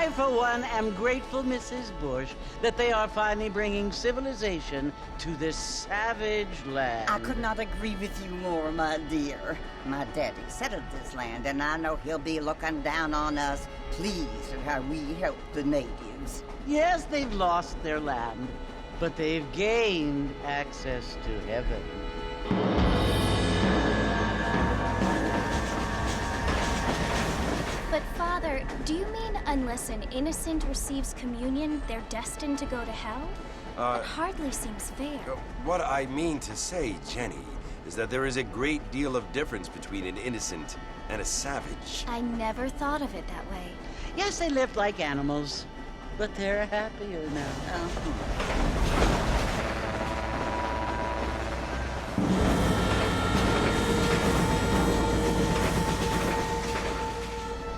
I, for one, am grateful, Mrs. Bush, that they are finally bringing civilization to this savage land. I could not agree with you more, my dear. My daddy settled this land, and I know he'll be looking down on us, pleased at how we help the natives. Yes, they've lost their land, but they've gained access to heaven. But Father, do you mean unless an innocent receives communion, they're destined to go to hell? That hardly seems fair. What I mean to say, Jenny, is that there is a great deal of difference between an innocent and a savage. I never thought of it that way. Yes, they lived like animals, but they're happier now.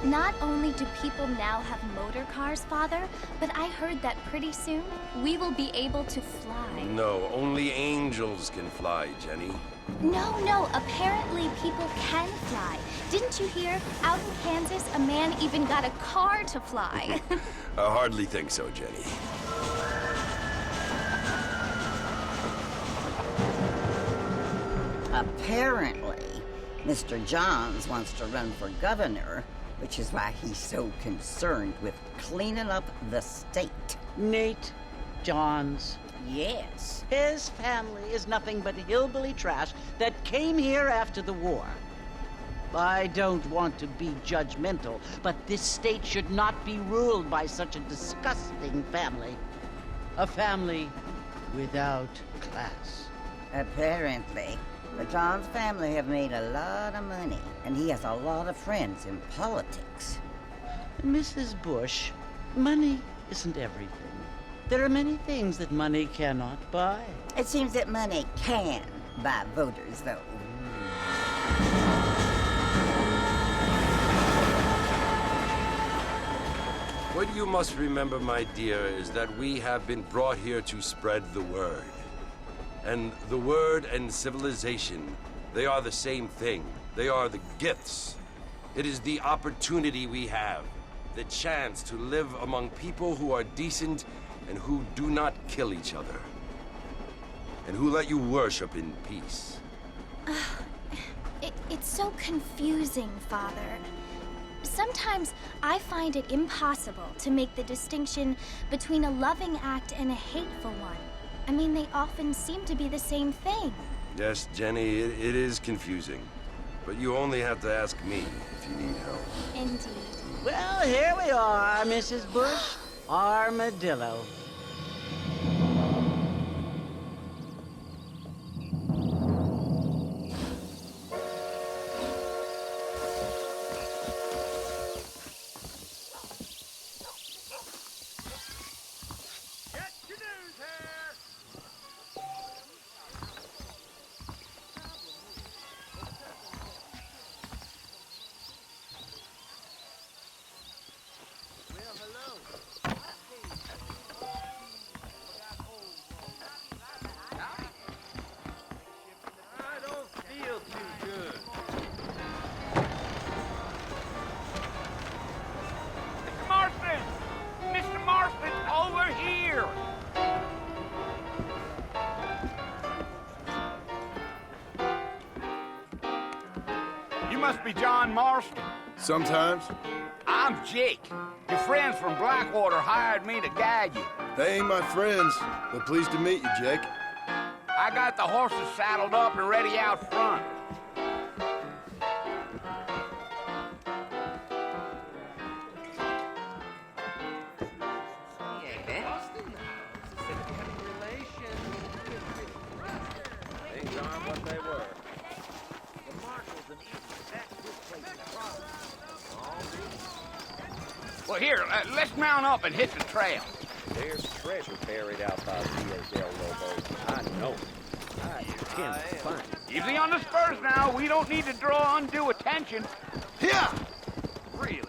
Not only do people now have motor cars, Father, but I heard that pretty soon we will be able to fly. No, only angels can fly, Jenny. No, apparently people can fly. Didn't you hear? Out in Kansas, a man even got a car to fly. I hardly think so, Jenny. Apparently, Mr. Johns wants to run for governor, which is why he's so concerned with cleaning up the state. Nate Johns. Yes. His family is nothing but hillbilly trash that came here after the war. I don't want to be judgmental, but this state should not be ruled by such a disgusting family. A family without class. Apparently. The Johns family have made a lot of money, and he has a lot of friends in politics. Mrs. Bush, money isn't everything. There are many things that money cannot buy. It seems that money can buy voters, though. What you must remember, my dear, is that we have been brought here to spread the word. And the word and civilization, they are the same thing. They are the gifts. It is the opportunity we have, the chance to live among people who are decent and who do not kill each other, and who let you worship in peace. It's so confusing, Father. Sometimes I find it impossible to make the distinction between a loving act and a hateful one. I mean, they often seem to be the same thing. Yes, Jenny, it is confusing. But you only have to ask me if you need help. Indeed. Well, here we are, Mrs. Bush. Armadillo. You must be John Marston. Sometimes. I'm Jake. Your friends from Blackwater hired me to guide you. They ain't my friends, but pleased to meet you, Jake. I got the horses saddled up and ready out front. Well, here, let's mount up and hit the trail. There's treasure buried out by Theo's elbow. I know it. I intend to find it. Easy on the spurs now. We don't need to draw undue attention. Here! Really?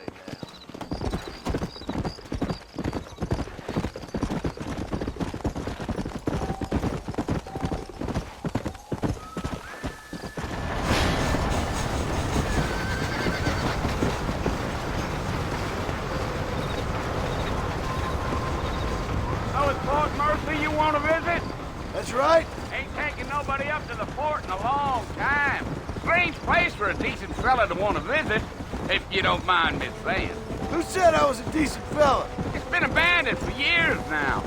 in a long time. Strange place for a decent fella to want to visit, if you don't mind me saying. Who said I was a decent fella? It's been abandoned for years now.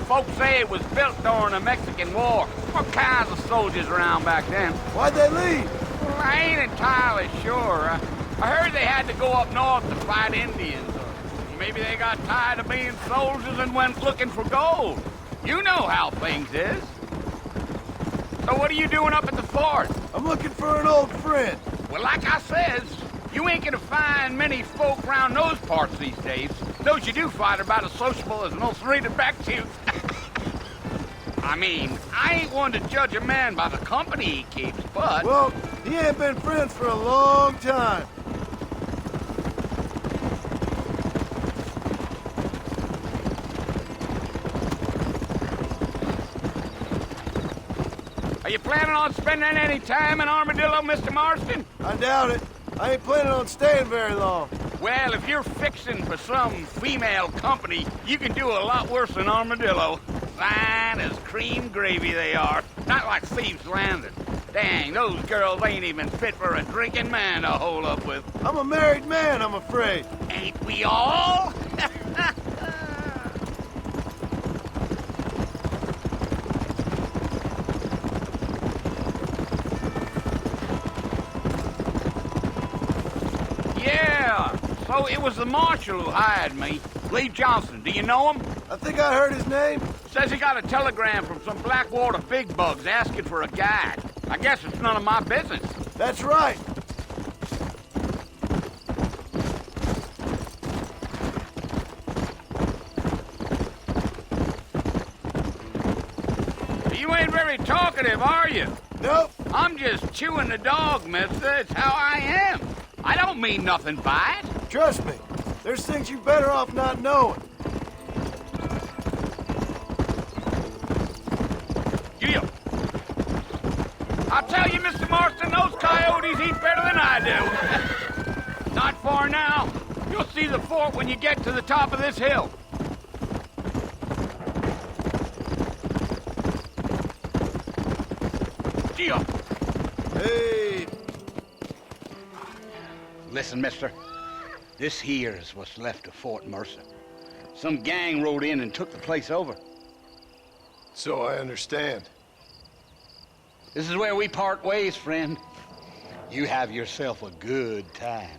Folks say it was built during the Mexican War. All kinds of soldiers around back then. Why'd they leave? Well, I ain't entirely sure. I heard they had to go up north to fight Indians. Or maybe they got tired of being soldiers and went looking for gold. You know how things is. So what are you doing up at the fort? I'm looking for an old friend. Well, like I says, you ain't gonna find many folk around those parts these days. Those you do find are about as sociable as most reading back to you. I mean, I ain't one to judge a man by the company he keeps, but... Well, he ain't been friends for a long time. Are you planning on spending any time in Armadillo, Mr. Marston? I doubt it. I ain't planning on staying very long. Well, if you're fixing for some female company, you can do a lot worse than Armadillo. Fine as cream gravy they are. Not like Thieves' Landing. Dang, those girls ain't even fit for a drinking man to hole up with. I'm a married man, I'm afraid. Ain't we all? Yeah, so it was the marshal who hired me. Lee Johnson, do you know him? I think I heard his name. Says he got a telegram from some Blackwater big bugs asking for a guide. I guess it's none of my business. That's right. You ain't very talkative, are you? Nope. I'm just chewing the dog, mister. It's how I am. I don't mean nothing by it. Trust me. There's things you're better off not knowing. Gil. I'll tell you, Mr. Marston, those coyotes eat better than I do. Not far now. You'll see the fort when you get to the top of this hill. Gil. Hey. Listen, mister. This here is what's left of Fort Mercer. Some gang rode in and took the place over. So I understand. This is where we part ways, friend. You have yourself a good time.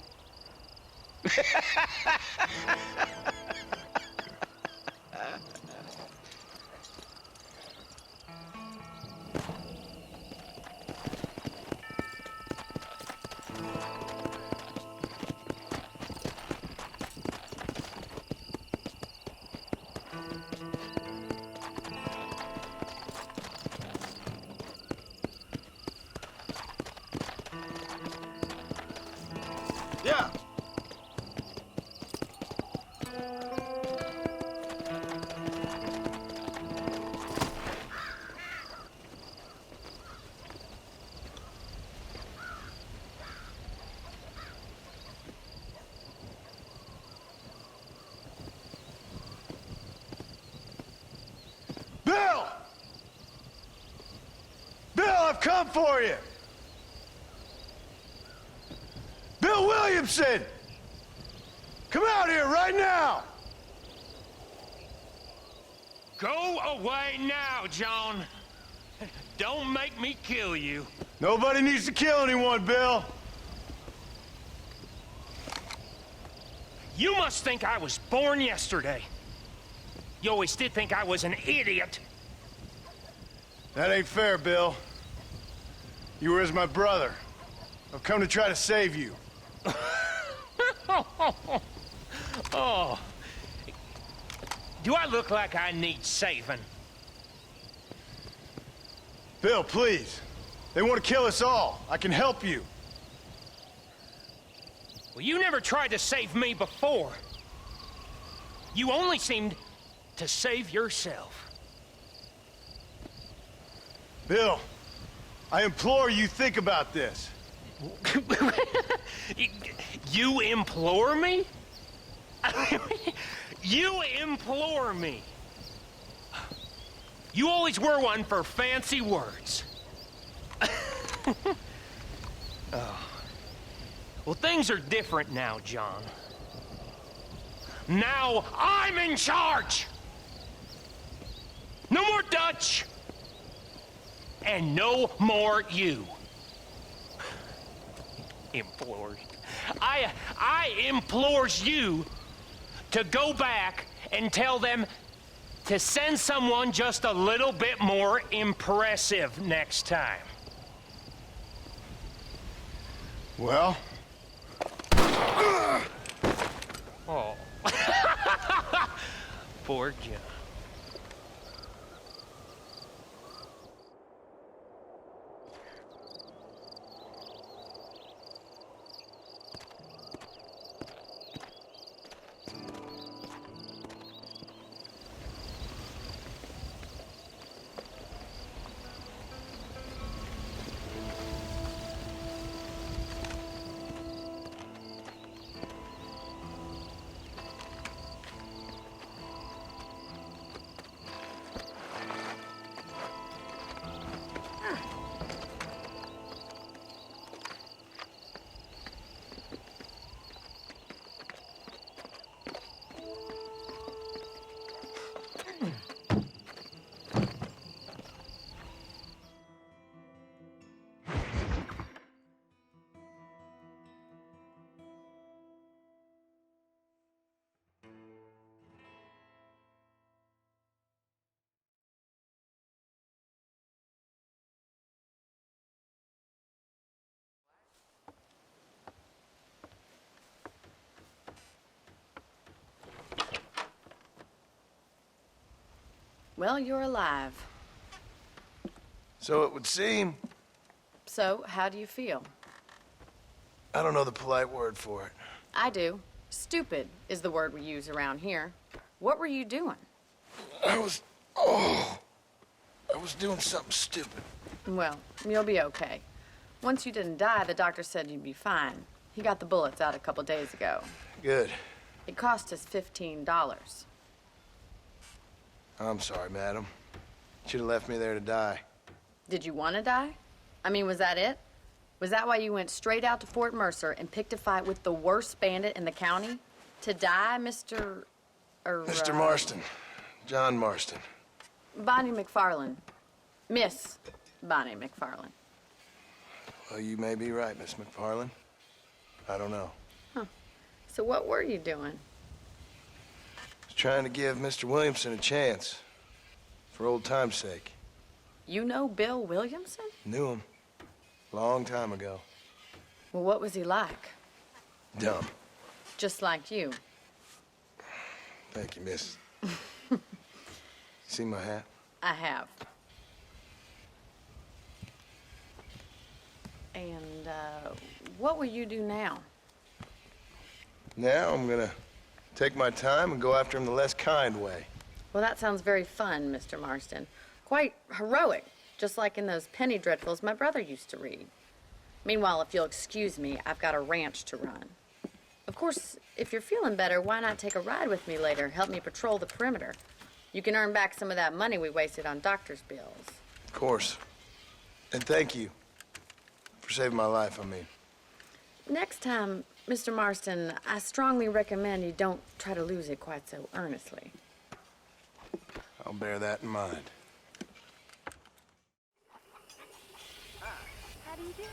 Yeah. Bill! Bill, I've come for you! Bill Williamson! Come out here right now! Go away now, John. Don't make me kill you. Nobody needs to kill anyone, Bill. You must think I was born yesterday. You always did think I was an idiot. That ain't fair, Bill. You were as my brother. I've come to try to save you. Oh. Do I look like I need saving? Bill, please. They want to kill us all. I can help you. Well, you never tried to save me before. You only seemed to save yourself. Bill, I implore you think about this. You implore me? You implore me. You always were one for fancy words. Oh. Well, things are different now, John. Now I'm in charge! No more Dutch! And no more you. Implores. I implores you to go back and tell them to send someone just a little bit more impressive next time. Well? Oh. Poor John. Well, you're alive. So it would seem. So, how do you feel? I don't know the polite word for it. I do. Stupid is the word we use around here. What were you doing? I was doing something stupid. Well, you'll be okay. Once you didn't die, the doctor said you'd be fine. He got the bullets out a couple days ago. Good. It cost us $15. I'm sorry, madam. Should have left me there to die. Did you want to die? I mean, was that it? Was that why you went straight out to Fort Mercer and picked a fight with the worst bandit in the county? To die, Mr. Mr. Marston. John Marston. Bonnie McFarland. Miss Bonnie McFarland. Well, you may be right, Miss McFarland. I don't know. Huh. So what were you doing? I was trying to give Mr. Williamson a chance. For old time's sake. You know Bill Williamson? Knew him. Long time ago. Well, what was he like? Dumb. Just like you. Thank you, miss. See my hat? I have. And, what will you do now? Now I'm gonna take my time and go after him the less kind way. Well, that sounds very fun, Mr. Marston. Quite heroic, just like in those penny dreadfuls my brother used to read. Meanwhile, if you'll excuse me, I've got a ranch to run. Of course, if you're feeling better, why not take a ride with me later? Help me patrol the perimeter. You can earn back some of that money we wasted on doctor's bills. Of course. And thank you for saving my life, I mean. Next time, Mr. Marston, I strongly recommend you don't try to lose it quite so earnestly. I'll bear that in mind. How do you do?